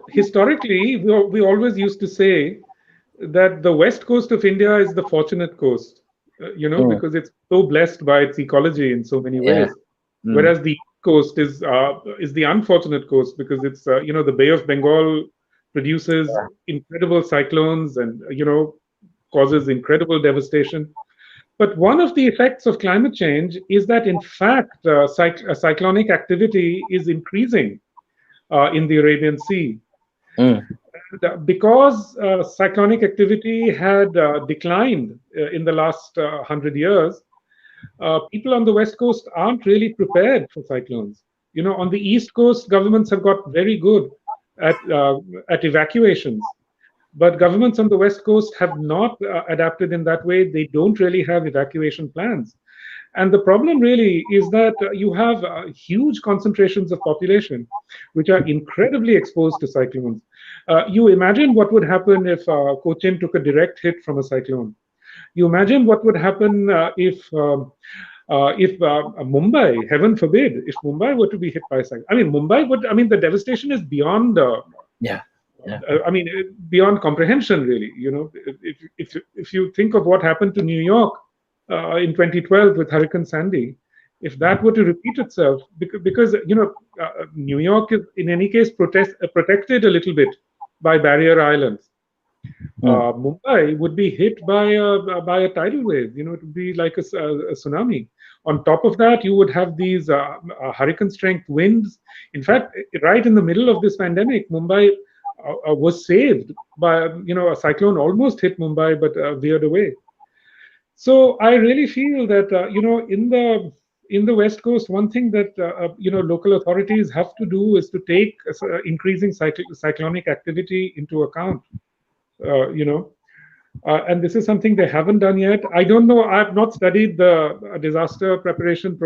historically, we always used to say that the west coast of India is the fortunate coast, because it's so blessed by its ecology in so many ways. Whereas the east coast is the unfortunate coast because it's the Bay of Bengal produces incredible cyclones and causes incredible devastation. But one of the effects of climate change is that, in fact, cyclonic activity is increasing in the Arabian Sea. Because cyclonic activity had declined in the last 100 years, people on the west coast aren't really prepared for cyclones. On the east coast, governments have got very good at evacuations. But governments on the west coast have not adapted in that way. They don't really have evacuation plans. And the problem really is that you have huge concentrations of population which are incredibly exposed to cyclones. You imagine what would happen if Cochin took a direct hit from a cyclone. You imagine what would happen if Mumbai, heaven forbid, if Mumbai were to be hit by a cyclone. The devastation is beyond beyond comprehension, really. If you think of what happened to New York in 2012 with Hurricane Sandy, if that were to repeat itself, because New York is in any case protected a little bit by barrier islands. Mumbai would be hit by a tidal wave. It would be like a tsunami. On top of that, you would have these hurricane strength winds. In fact, right in the middle of this pandemic, Mumbai was saved by a cyclone almost hit Mumbai but veered away. So I really feel that in the west coast, one thing that local authorities have to do is to take increasing cyclonic activity into account. And this is something they haven't done yet. I don't know. I've not studied the disaster preparation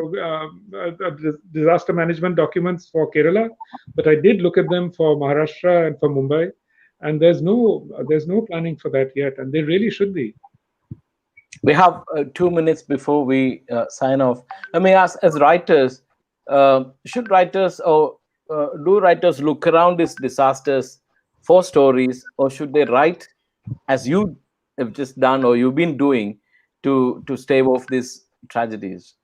disaster management documents for Kerala, but I did look at them for Maharashtra and for Mumbai, and there's no planning for that yet, and there really should be. We have 2 minutes before we sign off. Let me ask, as writers, should writers or do writers look around these disasters for stories, or should they write as you have just done or you've been doing to stave off these tragedies?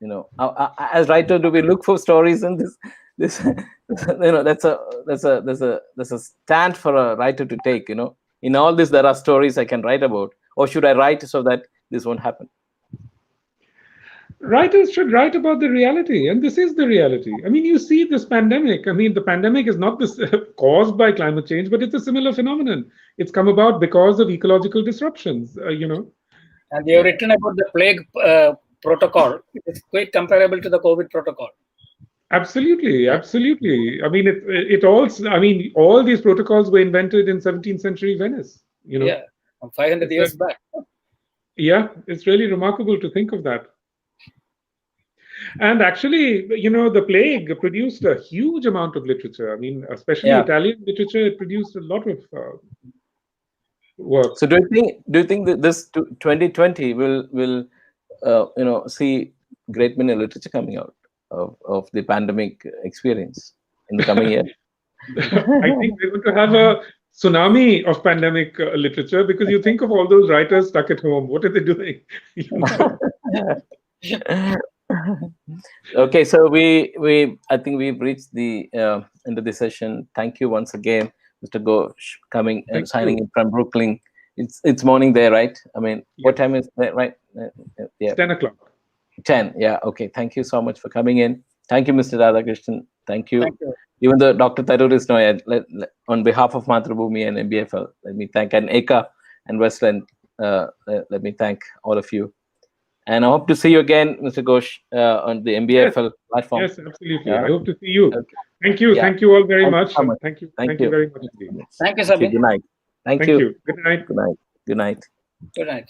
As writers, do we look for stories in this that's a stand for a writer to take. In all this there are stories I can write about, or should I write so that this won't happen? Writers should write about the reality, and this is the reality. You see this pandemic. The pandemic is not this caused by climate change, but it's a similar phenomenon. It's come about because of ecological disruptions, And they have written about the plague protocol. It's quite comparable to the COVID protocol. Absolutely. All these protocols were invented in 17th century Venice. 500 years back. Yeah, it's really remarkable to think of that. And actually, the plague produced a huge amount of literature. Especially Italian literature, it produced a lot of work. So, do you think that this 2020 will see great many literature coming out of the pandemic experience in the coming year? I think we're going to have a tsunami of pandemic literature, because you think of all those writers stuck at home. What are they doing? Okay, so I think we've reached the end of the session. Thank you once again, Mr. Ghosh, coming and Thank signing you. in from Brooklyn. It's morning there, right? I mean, what Yes. time is that, right? Yeah, It's 10 o'clock. 10. Yeah, okay. Thank you so much for coming in. Thank you, Mr. Radhakrishnan. Thank you. Thank you. Even though Dr. Tharoor is not, on behalf of Mathrubhumi and MBFL, let me thank, and Eka and Westland, let me thank all of you. And I hope to see you again, Mr. Ghosh, on the MBFL platform. Yes, absolutely. Yeah. I hope to see you. Okay. Thank you. Yeah. Thank you all very Thank you much. so And much. thank you. Thank Thank you you. very much indeed. Thank you, Thank you. Sabine. Good night. Thank Thank you. you. Good night. Good night. Good night. Good night.